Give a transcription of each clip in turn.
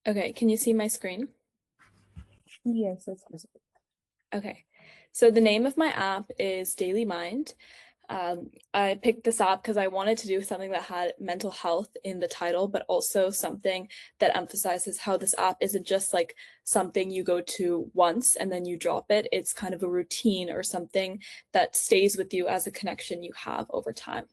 Okay, can you see my screen? Yes, it's visible. Okay, so the name of my app is Daily Mind. I picked this app because I wanted to do something that had mental health in the title, but also something that emphasizes how this app isn't just like something you go to once and then you drop it. It's kind of a routine or something that stays with you as a connection you have over time.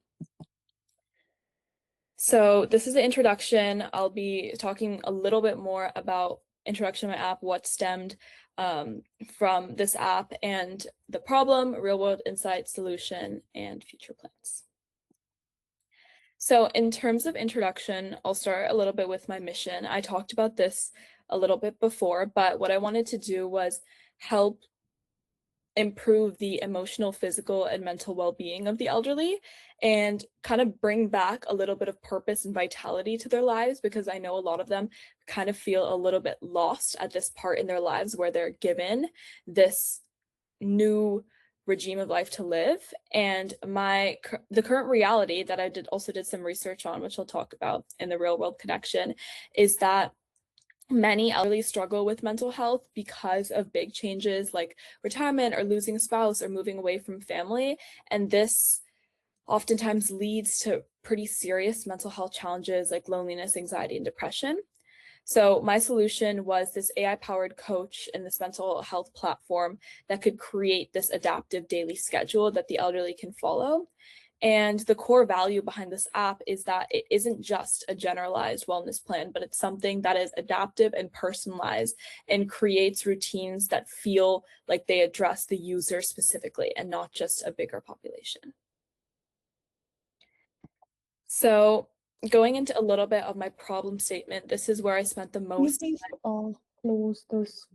So this is the introduction. I'll be talking a little bit more about introduction to my app, what stemmed from this app, and the problem, real world insight, solution, and future plans. So in terms of introduction, I'll start a little bit with my mission. I talked about this a little bit before, but what I wanted to do was help improve the emotional, physical, and mental well-being of the elderly and kind of bring back a little bit of purpose and vitality to their lives, because I know a lot of them kind of feel a little bit lost at this part in their lives where they're given this new regime of life to live. And the current reality that I did some research on, which I'll talk about in the real world connection, is that many elderly struggle with mental health because of big changes like retirement or losing a spouse or moving away from family. And this oftentimes leads to pretty serious mental health challenges like loneliness, anxiety, and depression. So my solution was this AI-powered coach and this mental health platform that could create this adaptive daily schedule that the elderly can follow. And the core value behind this app is that it isn't just a generalized wellness plan, but it's something that is adaptive and personalized and creates routines that feel like they address the user specifically and not just a bigger population. So going into a little bit of my problem statement, this is where I spent the Can you most. please close this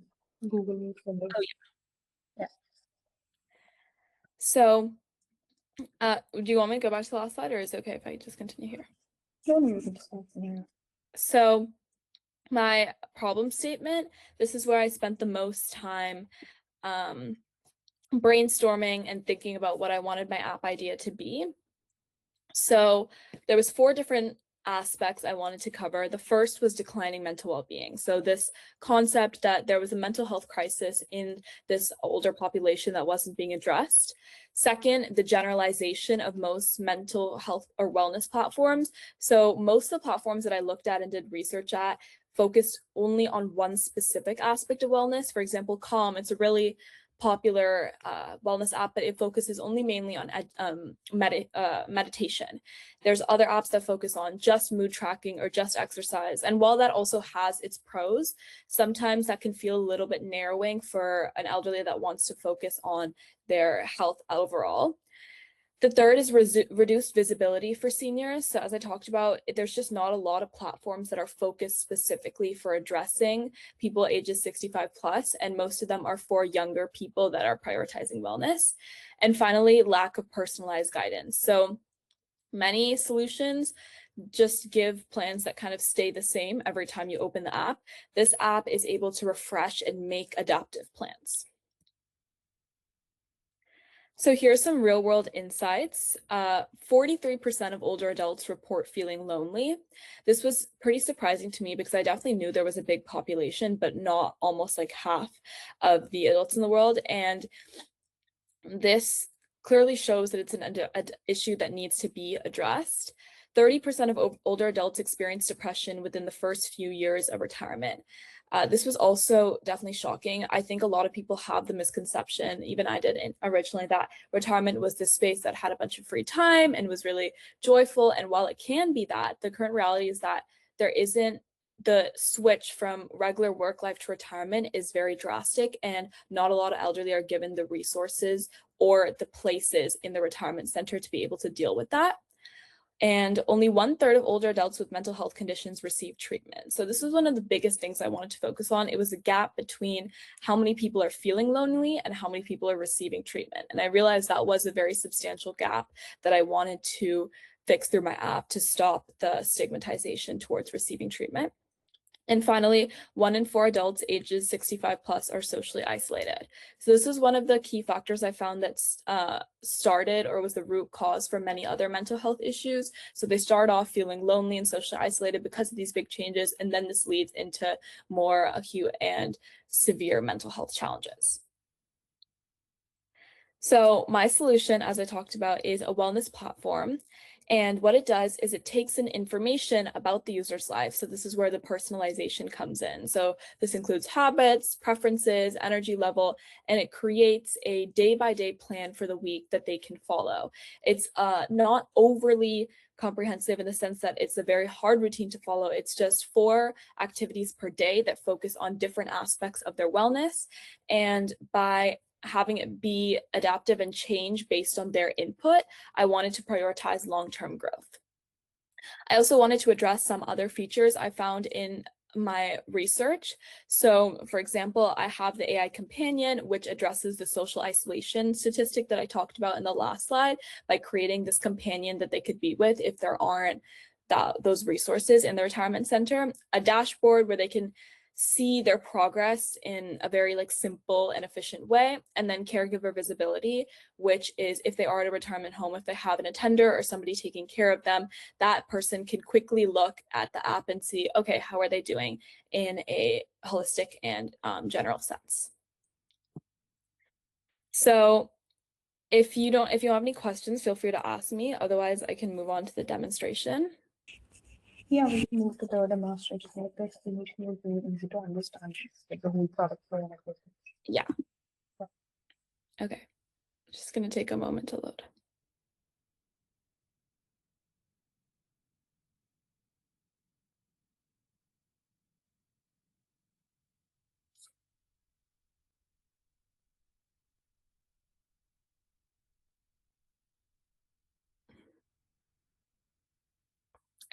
Google Meet window? Oh, Yeah. So, do you want me to go back to the last slide, or is it okay if I just continue here? No, no, you can start from here. So, my problem statement, this is where I spent the most time brainstorming and thinking about what I wanted my app idea to be. So there was 4 different aspects I wanted to cover. The first was declining mental well-being. So this concept that there was a mental health crisis in this older population that wasn't being addressed. Second, the generalization of most mental health or wellness platforms. So most of the platforms that I looked at and did research at focused only on one specific aspect of wellness. For example, Calm, it's a really popular wellness app, but it focuses only mainly on meditation. There's other apps that focus on just mood tracking or just exercise. And while that also has its pros, sometimes that can feel a little bit narrowing for an elderly that wants to focus on their health overall. The third is reduced visibility for seniors. So as I talked about, there's just not a lot of platforms that are focused specifically for addressing people ages 65 plus, and most of them are for younger people that are prioritizing wellness. And finally, lack of personalized guidance. So many solutions just give plans that kind of stay the same every time you open the app. This app is able to refresh and make adaptive plans. So here's some real world insights. 43% of older adults report feeling lonely. This was pretty surprising to me because I definitely knew there was a big population, but not almost like half of the adults in the world. And this clearly shows that it's an issue that needs to be addressed. 30% of older adults experience depression within the first few years of retirement. This was also definitely shocking. I think a lot of people have the misconception, even I did originally, that retirement was this space that had a bunch of free time and was really joyful. And while it can be that, the current reality is that there isn't the switch from regular work life to retirement is very drastic, and not a lot of elderly are given the resources or the places in the retirement center to be able to deal with that. And only 1/3 of older adults with mental health conditions receive treatment. So this was one of the biggest things I wanted to focus on. It was the gap between how many people are feeling lonely and how many people are receiving treatment. And I realized that was a very substantial gap that I wanted to fix through my app to stop the stigmatization towards receiving treatment. And finally, 1 in 4 adults ages 65 plus are socially isolated. So this is one of the key factors I found that started or was the root cause for many other mental health issues. So they start off feeling lonely and socially isolated because of these big changes, and then this leads into more acute and severe mental health challenges. So my solution, as I talked about, is a wellness platform. And what it does is it takes in information about the user's life. So this is where the personalization comes in. So this includes habits, preferences, energy level, and it creates a day-by-day plan for the week that they can follow. It's not overly comprehensive in the sense that it's a very hard routine to follow. It's just 4 activities per day that focus on different aspects of their wellness. And by having it be adaptive and change based on their input, I wanted to prioritize long-term growth. I also wanted to address some other features I found in my research. So, for example, I have the AI companion, which addresses the social isolation statistic that I talked about in the last slide by creating this companion that they could be with if there aren't those resources in the retirement center, a dashboard where they can see their progress in a very simple and efficient way, and then caregiver visibility, which is if they are at a retirement home, if they have an attender or somebody taking care of them, that person can quickly look at the app and see, okay, how are they doing in a holistic and general sense. So if you have any questions, feel free to ask me. Otherwise, I can move on to the demonstration. Yeah, we can move to the demonstration. Like the explanation is very easy to understand, like the whole product for and everything. Yeah. Okay. Just going to take a moment to load.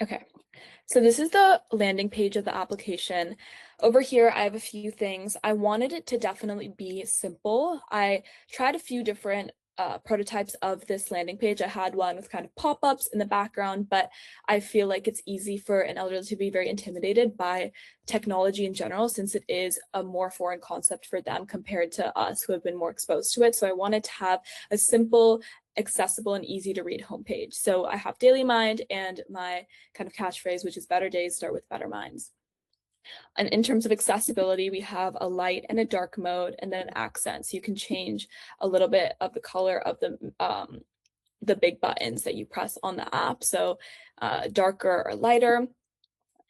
Okay, so this is the landing page of the application. Over here, I have a few things. I wanted it to definitely be simple. I tried a few different prototypes of this landing page. I had one with kind of pop-ups in the background, but I feel like it's easy for an elderly to be very intimidated by technology in general, since it is a more foreign concept for them compared to us who have been more exposed to it. So I wanted to have a simple, accessible, and easy to read homepage. So I have Daily Mind and my kind of catchphrase, which is better days start with better minds. And in terms of accessibility, we have a light and a dark mode, and then accents. You can change a little bit of the color of the big buttons that you press on the app. So darker or lighter.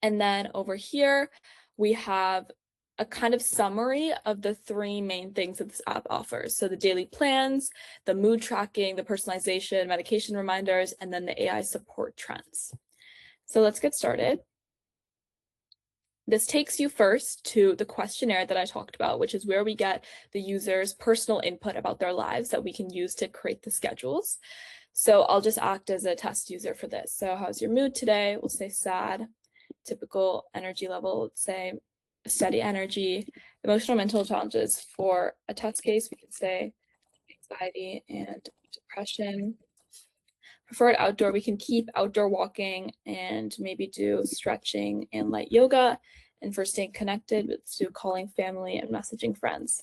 And then over here, we have a kind of summary of the 3 main things that this app offers. So the daily plans, the mood tracking, the personalization, medication reminders, and then the AI support trends. So let's get started. This takes you first to the questionnaire that I talked about, which is where we get the user's personal input about their lives that we can use to create the schedules. So I'll just act as a test user for this. So how's your mood today? We'll say sad. Typical energy level, let's say steady energy. Emotional mental challenges for a test case, we could say anxiety and depression. Preferred outdoor, we can keep outdoor walking and maybe do stretching and light yoga. And for staying connected, let's do calling family and messaging friends.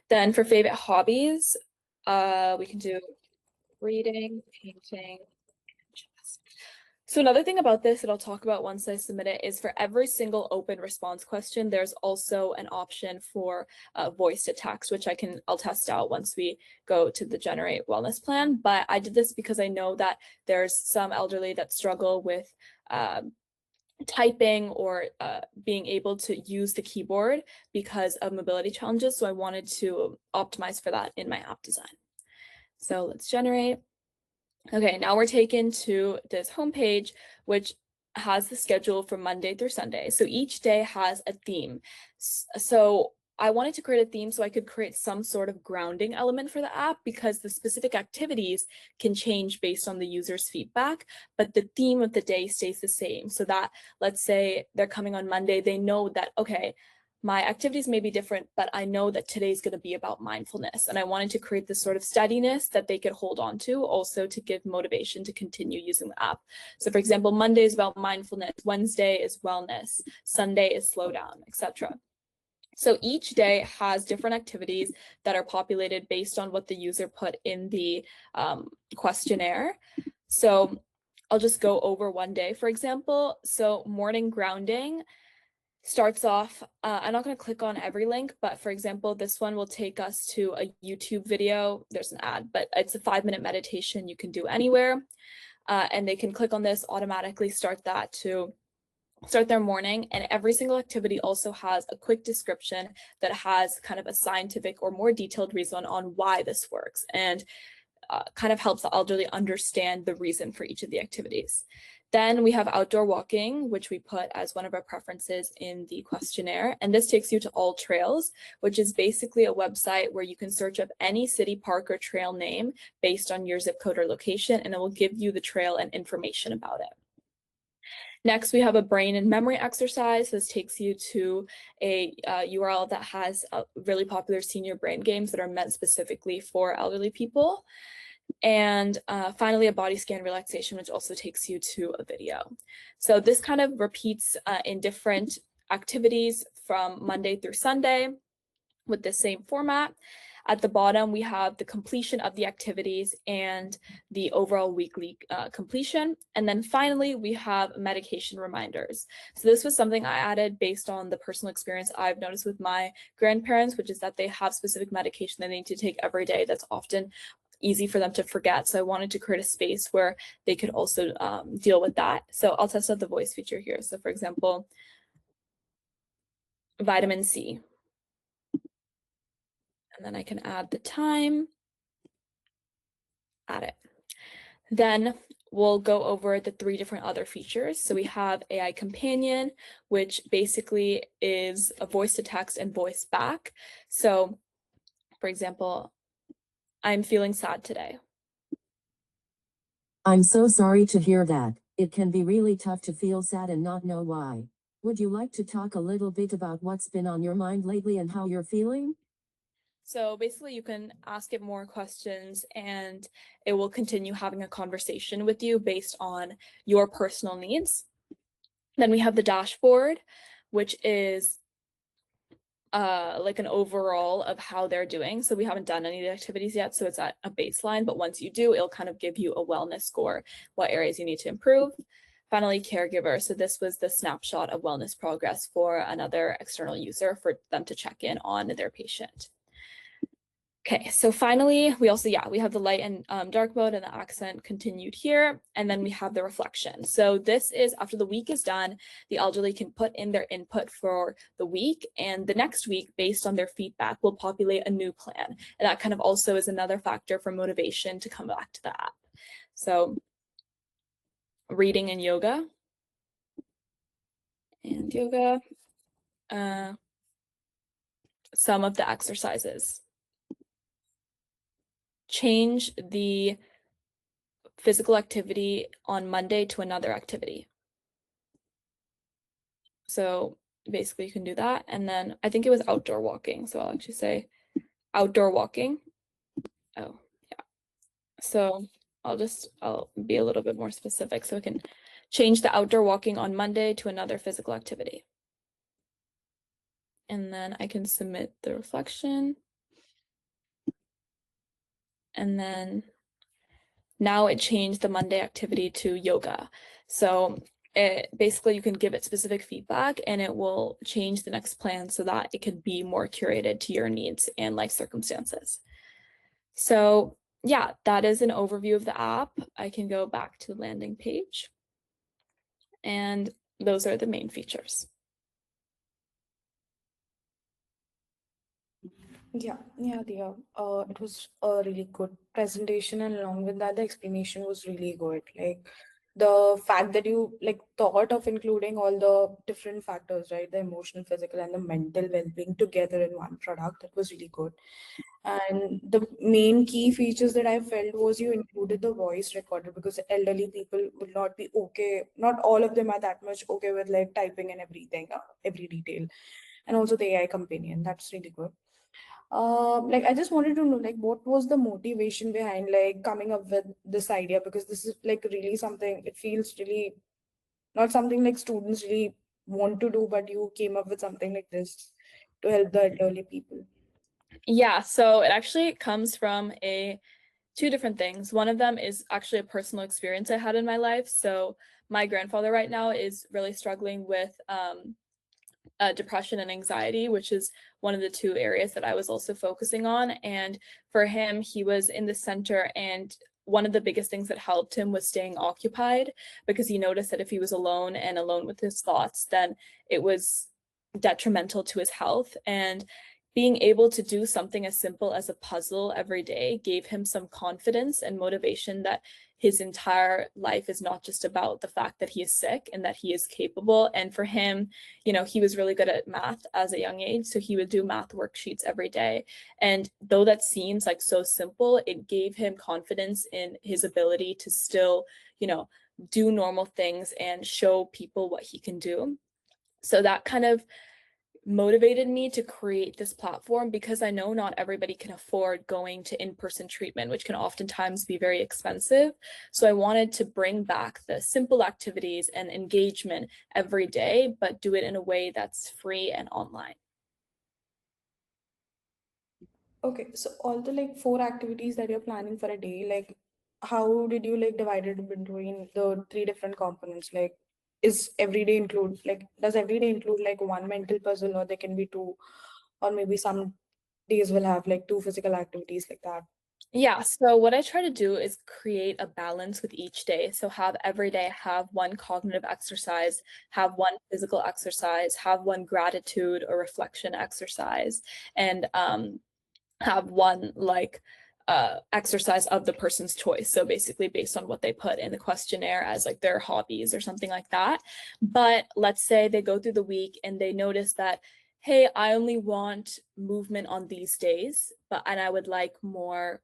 Then for favorite hobbies, we can do reading, painting. So another thing about this that I'll talk about once I submit it is for every single open response question, there's also an option for voice to text, which I'll test out once we go to the generate wellness plan. But I did this because I know that there's some elderly that struggle with typing or being able to use the keyboard because of mobility challenges. So I wanted to optimize for that in my app design. So let's generate. Okay, now we're taken to this homepage, which has the schedule from Monday through Sunday. So each day has a theme. So I wanted to create a theme so I could create some sort of grounding element for the app, because the specific activities can change based on the user's feedback, but the theme of the day stays the same. So that, let's say they're coming on Monday, they know that, okay, my activities may be different, but I know that today's going to be about mindfulness. And I wanted to create this sort of steadiness that they could hold on to, also to give motivation to continue using the app. So for example, Monday is about mindfulness, Wednesday is wellness, Sunday is slow down, etc. So each day has different activities that are populated based on what the user put in the questionnaire. So I'll just go over one day, for example. So morning grounding starts off, I'm not going to click on every link, but for example, this one will take us to a YouTube video. There's an ad, but it's a 5-minute meditation you can do anywhere. And they can click on this, automatically start that to start their morning. And every single activity also has a quick description that has kind of a scientific or more detailed reason on why this works, and kind of helps the elderly understand the reason for each of the activities. Then we have outdoor walking, which we put as one of our preferences in the questionnaire. And this takes you to All Trails, which is basically a website where you can search up any city, park, or trail name based on your zip code or location, and it will give you the trail and information about it. Next, we have a brain and memory exercise. This takes you to a URL that has really popular senior brain games that are meant specifically for elderly people. And finally, a body scan relaxation, which also takes you to a video. So this kind of repeats in different activities from Monday through Sunday with the same format. At the bottom, we have the completion of the activities and the overall weekly completion. And then finally, we have medication reminders. So this was something I added based on the personal experience I've noticed with my grandparents, which is that they have specific medication they need to take every day that's often easy for them to forget. So I wanted to create a space where they could also deal with that. So I'll test out the voice feature here. So for example, vitamin C. And then I can add the time, add it. Then we'll go over the 3 different other features. So we have AI Companion, which basically is a voice to text and voice back. So for example, I'm feeling sad today. I'm so sorry to hear that. It can be really tough to feel sad and not know why. Would you like to talk a little bit about what's been on your mind lately and how you're feeling? So basically you can ask it more questions and it will continue having a conversation with you based on your personal needs. Then we have the dashboard, which is like an overall of how they're doing. So we haven't done any of the activities yet, so it's at a baseline, but once you do, it'll kind of give you a wellness score, what areas you need to improve. Finally, caregiver. So this was the snapshot of wellness progress for another external user for them to check in on their patient. Okay, so finally, we have the light and dark mode and the accent continued here, and then we have the reflection. So this is after the week is done, the elderly can put in their input for the week, and the next week, based on their feedback, will populate a new plan. And that kind of also is another factor for motivation to come back to the app. So reading and yoga. And yoga. Some of the exercises. Change the physical activity on Monday to another activity. So basically you can do that. And then I think it was outdoor walking. So I'll actually say outdoor walking. Oh, yeah. So I'll be a little bit more specific. So I can change the outdoor walking on Monday to another physical activity. And then I can submit the reflection. And then now it changed the Monday activity to yoga. So basically you can give it specific feedback and it will change the next plan so that it can be more curated to your needs and life circumstances. So yeah, that is an overview of the app. I can go back to the landing page. And those are the main features. Yeah. It was a really good presentation, and along with that, the explanation was really good. Like the fact that you like thought of including all the different factors, right? The emotional, physical, and the mental well-being together in one product. That was really good. And the main key features that I felt was you included the voice recorder because elderly people will not be okay. Not all of them are that much okay with like typing and everything, every detail. and also the AI companion. That's really good. Like I just wanted to know, like, what was the motivation behind like coming up with this idea? Because this is like really something. It feels really not something like students really want to do, but you came up with something like this to help the elderly people. Yeah, so it actually comes from a two different things. One of them is actually a personal experience I had in my life. So my grandfather right now is really struggling with depression and anxiety, which is one of the two areas that I was also focusing on. And for him, he was in the center, and one of the biggest things that helped him was staying occupied, because he noticed that if he was alone and alone with his thoughts, then it was detrimental to his health. And being able to do something as simple as a puzzle every day gave him some confidence and motivation that his entire life is not just about the fact that he is sick and that he is capable. And for him, he was really good at math as a young age, so he would do math worksheets every day. And though that seems like so simple, it gave him confidence in his ability to still, do normal things and show people what he can do. So that kind of motivated me to create this platform, because I know not everybody can afford going to in-person treatment, which can oftentimes be very expensive. So I wanted to bring back the simple activities and engagement every day, but do it in a way that's free and online. Okay, so all the like four activities that you're planning for a day, like how did you like divide it between the three different components? Like, is every day include like does every day include like one mental puzzle, or there can be two, or maybe some days will have like two physical activities like that? Yeah, so what I try to do is create a balance with each day. So have every day have one cognitive exercise, have one physical exercise, have one gratitude or reflection exercise, and have one like exercise of the person's choice. So basically based on what they put in the questionnaire as like their hobbies or something like that. But let's say they go through the week and they notice that, hey, I only want movement on these days, and I would like more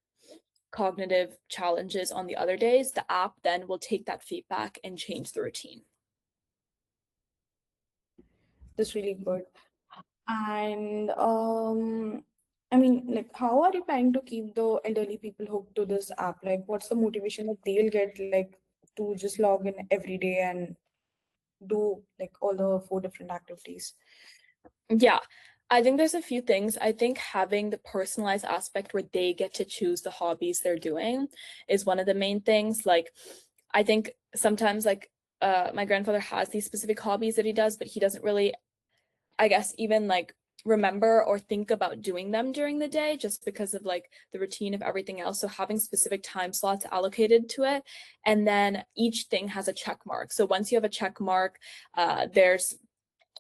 cognitive challenges on the other days. The app then will take that feedback and change the routine. That's really good. And I mean, like, how are you planning to keep the elderly people hooked to this app? Like, what's the motivation that they'll get like to just log in every day and do like all the four different activities? Yeah, I think there's a few things. I think having the personalized aspect where they get to choose the hobbies they're doing is one of the main things. Like, I think sometimes, like, my grandfather has these specific hobbies that he does, but he doesn't really, I guess, even like remember or think about doing them during the day, just because of like the routine of everything else. So having specific time slots allocated to it, and then each thing has a check mark. So once you have a check mark, there's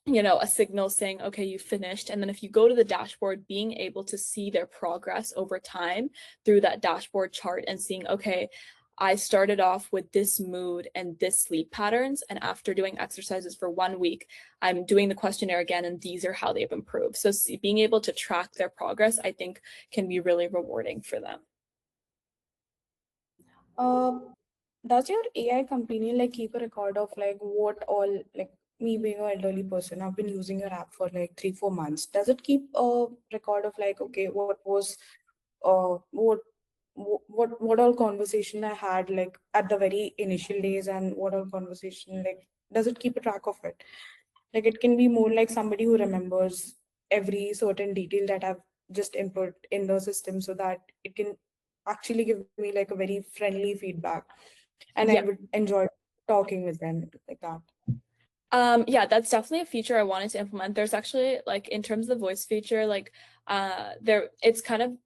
a signal saying, okay, you finished. And then if you go to the dashboard, being able to see their progress over time through that dashboard chart and seeing, okay, I started off with this mood and this sleep patterns, and after doing exercises for 1 week, I'm doing the questionnaire again, and these are how they've improved. So being able to track their progress, I think, can be really rewarding for them. Uh, does your AI company like keep a record of like what all like me being an elderly person, I've been using your app for like 3-4 months. Does it keep a record of like okay, what was what all conversation I had like at the very initial days, and what all conversation like does it keep a track of it? Like it can be more like somebody who remembers every certain detail that I've just input in the system, so that it can actually give me like a very friendly feedback, and I Yeah. would enjoy talking with them like that. Yeah, that's definitely a feature I wanted to implement. There's actually, like, in terms of the voice feature, like it's kind of,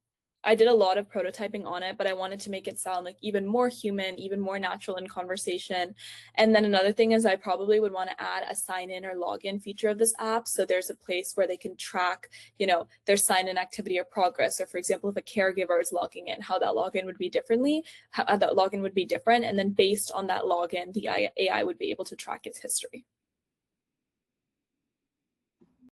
I did a lot of prototyping on it, but I wanted to make it sound like even more human, even more natural in conversation. And then another thing is I probably would want to add a sign in or login feature of this app. So there's a place where they can track, their sign in activity or progress. Or for example, if a caregiver is logging in, how that login would be differently, how that login would be different. And then based on that login, the AI would be able to track its history.